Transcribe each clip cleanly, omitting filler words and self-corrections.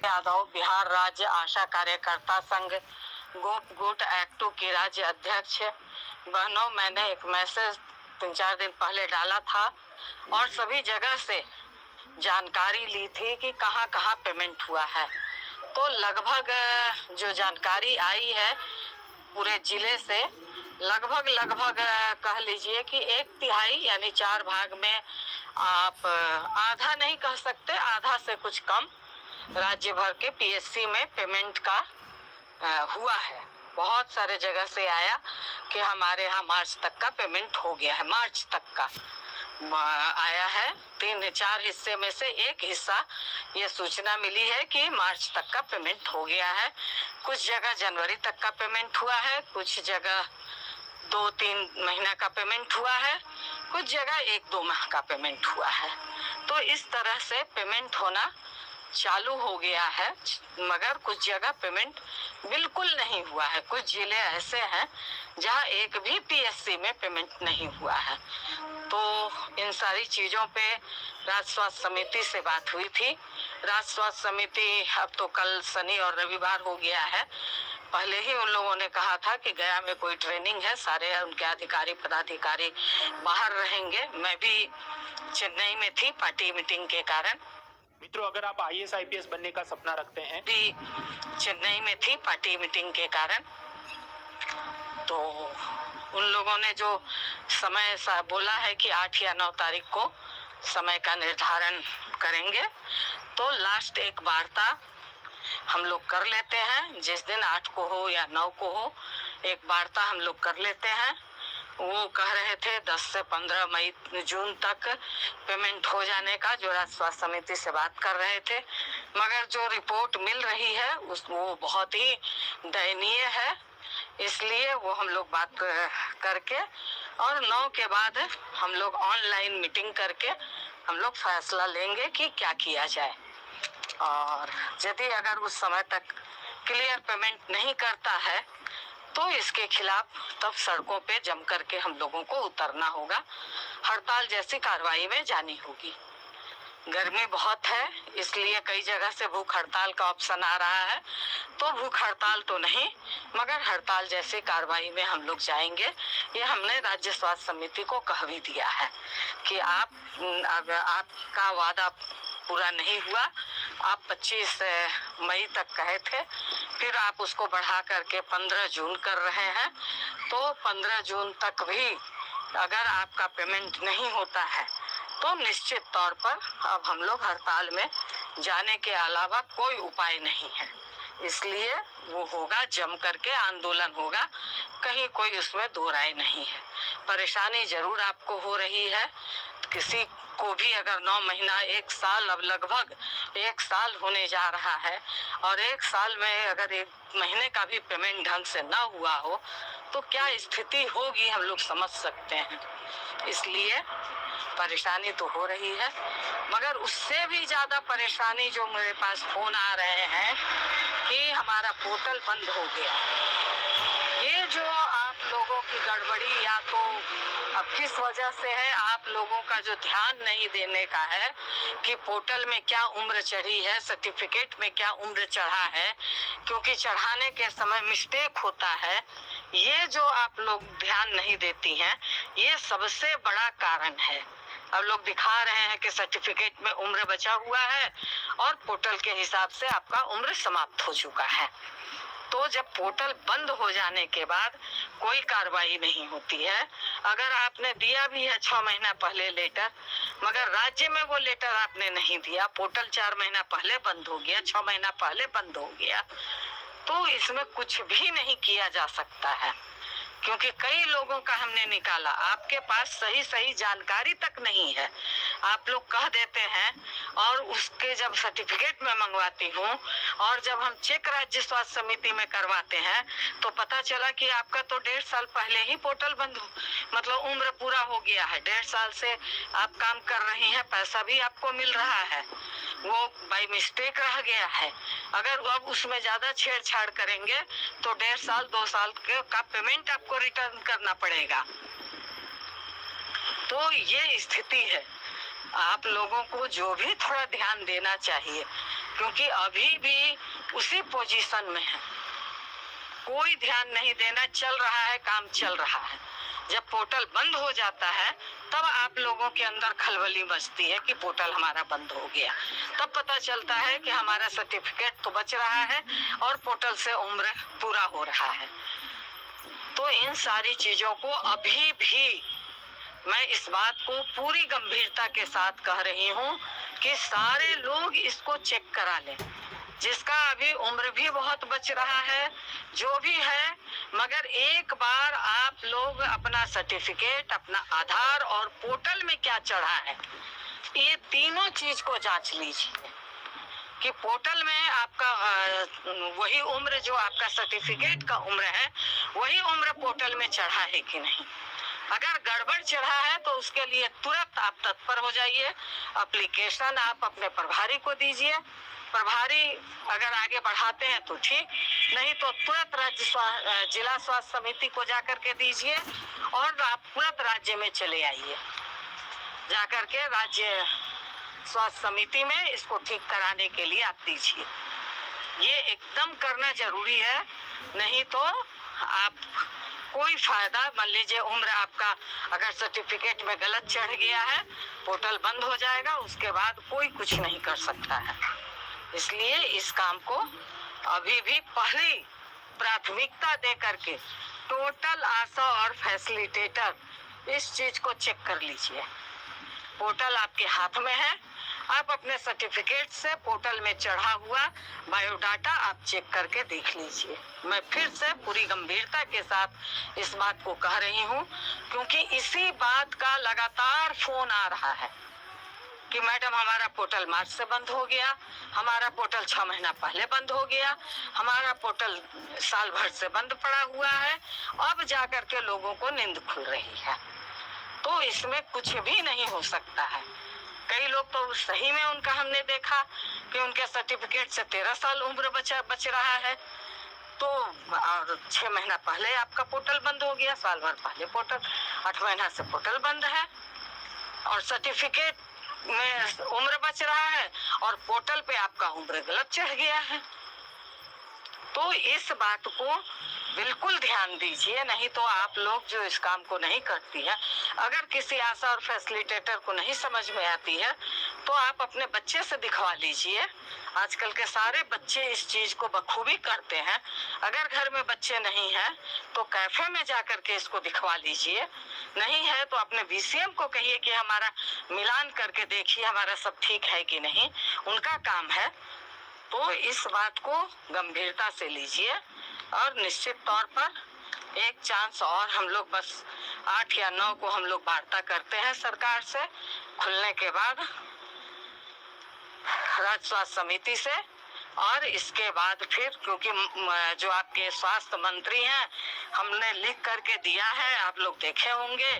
यादव बिहार राज्य आशा कार्यकर्ता संघ गोप गुट एक्टू की राज्य अध्यक्ष। बहनों, मैंने एक मैसेज 3-4 दिन पहले डाला था और सभी जगह से जानकारी ली थी कि कहाँ कहाँ पेमेंट हुआ है। तो लगभग जो जानकारी आई है पूरे जिले से, लगभग कह लीजिए कि 1/3 यानी 4 भाग में आप आधा नहीं कह सकते, आधा से कुछ कम राज्य भर के पीएससी में पेमेंट का हुआ है। बहुत सारे जगह से आया कि हमारे यहाँ मार्च तक का पेमेंट हो गया है। मार्च तक का आया है। 3-4 हिस्से में से एक हिस्सा ये सूचना मिली है कि मार्च तक का पेमेंट हो गया है। कुछ जगह जनवरी तक का पेमेंट हुआ है, कुछ जगह 2-3 महीना का पेमेंट हुआ है, कुछ जगह 1-2 माह का पेमेंट हुआ है। तो इस तरह से पेमेंट होना चालू हो गया है, मगर कुछ जगह पेमेंट बिल्कुल नहीं हुआ है। कुछ जिले ऐसे हैं जहां एक भी पीएससी में पेमेंट नहीं हुआ है। तो इन सारी चीजों पे राज्य स्वास्थ्य समिति से बात हुई थी। राज्य स्वास्थ्य समिति, अब तो कल शनि और रविवार हो गया है, पहले ही उन लोगों ने कहा था कि गया में कोई ट्रेनिंग है, सारे उनके अधिकारी पदाधिकारी बाहर रहेंगे। मैं भी चेन्नई में थी पार्टी मीटिंग के कारण। मित्रों, अगर आप आईएएस आईपीएस बनने का सपना रखते हैं, भी चेन्नई में थी पार्टी मीटिंग के कारण, तो उन लोगों ने जो समय बोला है कि 8 या 9 तारीख को समय का निर्धारण करेंगे, तो लास्ट एक वार्ता हम लोग कर लेते हैं। जिस दिन 8 को हो या 9 को हो, एक वार्ता हम लोग कर लेते हैं। वो कह रहे थे 10 से 15 जून तक पेमेंट हो जाने का, जो राज्य स्वास्थ्य समिति से बात कर रहे थे। मगर जो रिपोर्ट मिल रही है वो बहुत ही दयनीय है। इसलिए वो हम लोग बात करके और 9 के बाद हम लोग ऑनलाइन मीटिंग करके हम लोग फैसला लेंगे कि क्या किया जाए। और यदि अगर उस समय तक क्लियर पेमेंट नहीं करता है तो इसके खिलाफ तब सड़कों पे जम करके हम लोगों को उतरना होगा, हड़ताल जैसी कार्रवाई में जानी होगी। गर्मी बहुत है, इसलिए कई जगह से भूख हड़ताल का ऑप्शन आ रहा है। तो भूख हड़ताल तो नहीं, मगर हड़ताल जैसी कार्रवाई में हम लोग जाएंगे। ये हमने राज्य स्वास्थ्य समिति को कह भी दिया है कि अगर आपका वादा पूरा नहीं हुआ, आप 25 मई तक कहे थे, फिर आप उसको बढ़ा करके 15 जून कर रहे हैं, तो 15 जून तक भी अगर आपका पेमेंट नहीं होता है तो निश्चित तौर पर अब हम लोग हड़ताल में जाने के अलावा कोई उपाय नहीं है। इसलिए वो होगा, जम करके आंदोलन होगा, कहीं कोई उसमें दो राय नहीं है। परेशानी जरूर आपको हो रही है, किसी को भी अगर 9 महीना 1 साल, अब लगभग 1 साल होने जा रहा है, और 1 साल में अगर 1 महीने का भी पेमेंट ढंग से ना हुआ हो तो क्या स्थिति होगी हम लोग समझ सकते हैं। इसलिए परेशानी तो हो रही है, मगर उससे भी ज्यादा परेशानी जो मेरे पास फोन आ रहे हैं कि हमारा पोर्टल बंद हो गया। ये जो आप लोगों की गड़बड़ी या तो अब किस वजह से है, आप लोगों का जो ध्यान नहीं देने का है कि पोर्टल में क्या उम्र चढ़ी है, सर्टिफिकेट में क्या उम्र चढ़ा है, क्योंकि चढ़ाने के समय मिस्टेक होता है। ये जो आप लोग ध्यान नहीं देती हैं, ये सबसे बड़ा कारण है। अब लोग दिखा रहे हैं कि सर्टिफिकेट में उम्र बचा हुआ है और पोर्टल के हिसाब से आपका उम्र समाप्त हो चुका है। तो जब पोर्टल बंद हो जाने के बाद कोई कार्रवाई नहीं होती है। अगर आपने दिया भी है 6 महीना पहले लेटर, मगर राज्य में वो लेटर आपने नहीं दिया, पोर्टल 4 महीना पहले बंद हो गया, 6 महीना पहले बंद हो गया, तो इसमें कुछ भी नहीं किया जा सकता है। क्योंकि कई लोगों का हमने निकाला, आपके पास सही जानकारी तक नहीं है। आप लोग कह देते हैं और उसके जब सर्टिफिकेट में मंगवाती हूँ और जब हम चेक राज्य स्वास्थ्य समिति में करवाते हैं तो पता चला कि आपका तो 1.5 साल पहले ही पोर्टल बंद हो, मतलब उम्र पूरा हो गया है। 1.5 साल से आप काम कर रही हैं, पैसा भी आपको मिल रहा है, वो बाई मिस्टेक रह गया है। अगर अब उसमें ज्यादा छेड़छाड़ करेंगे तो 1.5 साल 2 साल का पेमेंट आपको रिटर्न करना पड़ेगा। तो ये स्थिति है। आप लोगों को जो भी थोड़ा ध्यान देना चाहिए, क्योंकि अभी भी उसी पोजीशन में है, कोई ध्यान नहीं देना, चल रहा है, काम चल रहा है। जब पोर्टल बंद हो जाता है तब आप लोगों के अंदर खलबली मचती है कि पोर्टल हमारा बंद हो गया। तब पता चलता है कि हमारा सर्टिफिकेट तो बच रहा है और पोर्टल से उम्र पूरा हो रहा है। तो इन सारी चीजों को अभी भी मैं इस बात को पूरी गंभीरता के साथ कह रही हूँ कि सारे लोग इसको चेक करा लें, जिसका अभी उम्र भी बहुत बच रहा है, जो भी है, मगर एक बार आप लोग अपना सर्टिफिकेट, अपना आधार और पोर्टल में क्या चढ़ा है, ये तीनों चीज को जांच लीजिए कि पोर्टल में आपका वही उम्र जो आपका सर्टिफिकेट का उम्र है, वही उम्र पोर्टल में चढ़ा है कि नहीं। अगर गड़बड़ चढ़ा है तो उसके लिए तुरंत आप तत्पर हो जाइए, एप्लीकेशन आप अपने प्रभारी को दीजिए। प्रभारी अगर आगे बढ़ाते हैं तो ठीक, नहीं तो तुरंत जिला स्वास्थ्य समिति को जाकर के दीजिए और आप तुरंत राज्य में चले आइए, जाकर के राज्य स्वास्थ्य समिति में इसको ठीक कराने के लिए आप दीजिए। ये एकदम करना जरूरी है, नहीं तो आप कोई फायदा, मान लीजिए उम्र आपका अगर सर्टिफिकेट में गलत चढ़ गया है, पोर्टल बंद हो जाएगा, उसके बाद कोई कुछ नहीं कर सकता है। इसलिए इस काम को अभी भी पहली प्राथमिकता दे करके टोटल आशा और फैसिलिटेटर इस चीज को चेक कर लीजिए। पोर्टल आपके हाथ में है, आप अपने सर्टिफिकेट से पोर्टल में चढ़ा हुआ बायोडाटा आप चेक करके देख लीजिए। मैं फिर से पूरी गंभीरता के साथ इस बात को कह रही हूँ, क्योंकि इसी बात का लगातार फोन आ रहा है कि मैडम हमारा पोर्टल मार्च से बंद हो गया, हमारा पोर्टल 6 महीना पहले बंद हो गया, हमारा पोर्टल साल भर से बंद पड़ा हुआ है, अब जाकर के लोगों को नींद खुल रही है। तो इसमें कुछ भी नहीं हो सकता है। कई लोग तो सही में उनका हमने देखा कि उनके सर्टिफिकेट से 13 साल उम्र बच रहा है, तो और 6 महीना पहले आपका पोर्टल बंद हो गया, साल भर पहले पोर्टल, 8 महीना से पोर्टल बंद है और सर्टिफिकेट में उम्र बच रहा है और पोर्टल पे आपका उम्र गलत चढ़ गया है। तो इस बात को बिल्कुल ध्यान दीजिए, नहीं तो आप लोग जो इस काम को नहीं करती है, अगर किसी आशा और फैसिलिटेटर को नहीं समझ में आती है तो आप अपने बच्चे से दिखवा लीजिए। आजकल के सारे बच्चे इस चीज को बखूबी करते हैं। अगर घर में बच्चे नहीं हैं तो कैफे में जाकर के इसको दिखवा लीजिए, नहीं है तो अपने बीसीएम को कहिए कि हमारा मिलान करके देखिए हमारा सब ठीक है कि नहीं, उनका काम है। तो इस बात को गंभीरता से लीजिए और निश्चित तौर पर एक चांस और हम लोग बस 8 या 9 को हम लोग वार्ता करते हैं सरकार से, खुलने के बाद राज्य स्वास्थ्य समिति से, और इसके बाद फिर क्योंकि जो आपके स्वास्थ्य मंत्री हैं, हमने लिख करके दिया है, आप लोग देखे होंगे,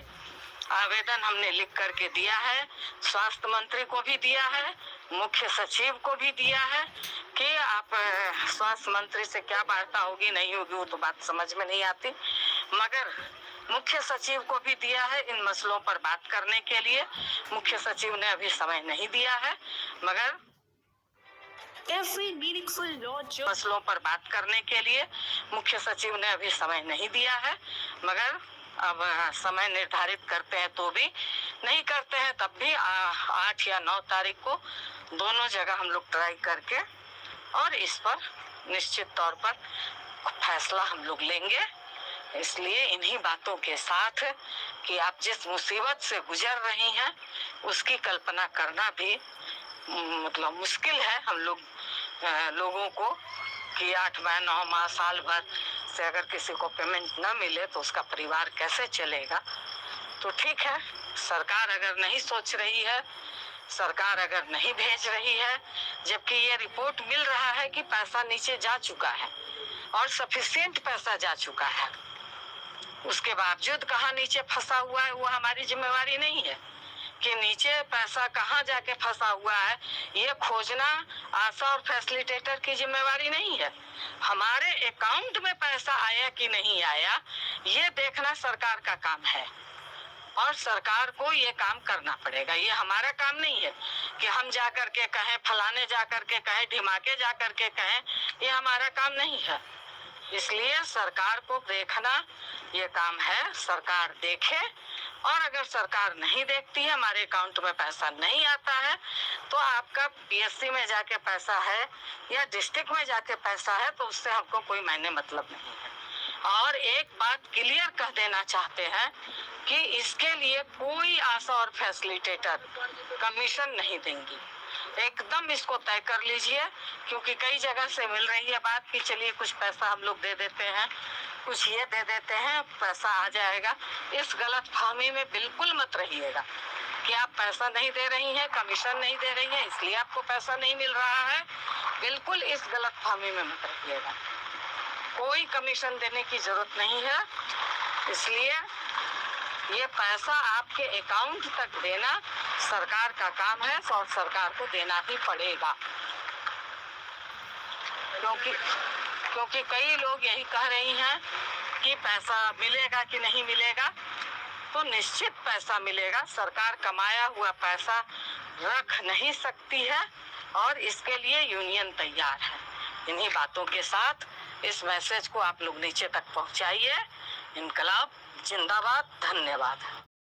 आवेदन हमने लिख करके दिया है, स्वास्थ्य मंत्री को भी दिया है, मुख्य सचिव को भी दिया है कि आप स्वास्थ्य मंत्री से क्या वार्ता होगी नहीं होगी वो तो बात समझ में नहीं आती, मगर मुख्य सचिव को भी दिया है इन मसलों पर बात करने के लिए। मुख्य सचिव ने अभी समय नहीं दिया है, मगर मसलों पर बात करने के लिए मुख्य सचिव ने अभी समय नहीं दिया है, मगर अब समय निर्धारित करते हैं तो भी नहीं करते हैं, तब भी 8 या 9 तारीख को दोनों जगह हम लोग ट्राई करके और इस पर निश्चित तौर पर फैसला हम लोग लेंगे। इसलिए इन्हीं बातों के साथ कि आप जिस मुसीबत से गुजर रही हैं उसकी कल्पना करना भी मतलब मुश्किल है हम लोगों को कि 8 माह 9 माह साल भर से अगर किसी को पेमेंट न मिले तो उसका परिवार कैसे चलेगा। तो ठीक है, सरकार अगर नहीं सोच रही है, सरकार अगर नहीं भेज रही है, जबकि ये रिपोर्ट मिल रहा है कि पैसा नीचे जा चुका है और सफिशिएंट पैसा जा चुका है, उसके बावजूद कहाँ नीचे फंसा हुआ है वो हमारी जिम्मेवारी नहीं है कि नीचे पैसा कहाँ जाके फंसा हुआ है ये खोजना आशा और फैसिलिटेटर की जिम्मेवारी नहीं है। हमारे अकाउंट में पैसा आया कि नहीं आया ये देखना सरकार का काम है। और सरकार को ये काम करना पड़ेगा। ये हमारा काम नहीं है कि हम जा कर के कहें, फलाने जा कर के कहें, ढिमाके जा कर के कहें, ये हमारा काम नहीं है। इसलिए सरकार को देखना ये काम है, सरकार देखे। और अगर सरकार नहीं देखती है, हमारे अकाउंट में पैसा नहीं आता है, तो आपका पीएससी में जाके पैसा है या डिस्ट्रिक्ट में जाके पैसा है, तो उससे हमको कोई मायने मतलब नहीं है। और एक बात क्लियर कह देना चाहते हैं कि इसके लिए कोई आशा और फैसिलिटेटर कमीशन नहीं देंगी। एकदम इसको तय कर लीजिए, क्योंकि कई जगह से मिल रही है बात कि चलिए कुछ पैसा हम लोग दे देते हैं, कुछ ये दे देते हैं, पैसा आ जाएगा। इस गलत फहमी में बिल्कुल मत रहिएगा कि आप पैसा नहीं दे रही हैं, कमीशन नहीं दे रही हैं, इसलिए आपको पैसा नहीं मिल रहा है। बिल्कुल इस गलत फहमी में मत रहिएगा। कोई कमीशन देने की जरूरत नहीं है। इसलिए ये पैसा आपके अकाउंट तक देना सरकार का काम है और सरकार को देना ही पड़ेगा। क्योंकि कई लोग यही कह रही हैं कि पैसा मिलेगा कि नहीं मिलेगा। तो निश्चित पैसा मिलेगा। सरकार कमाया हुआ पैसा रख नहीं सकती है और इसके लिए यूनियन तैयार है। इन्हीं बातों के साथ इस मैसेज को आप लोग नीचे तक पहुंचाइए। इनकलाब जिंदाबाद। धन्यवाद।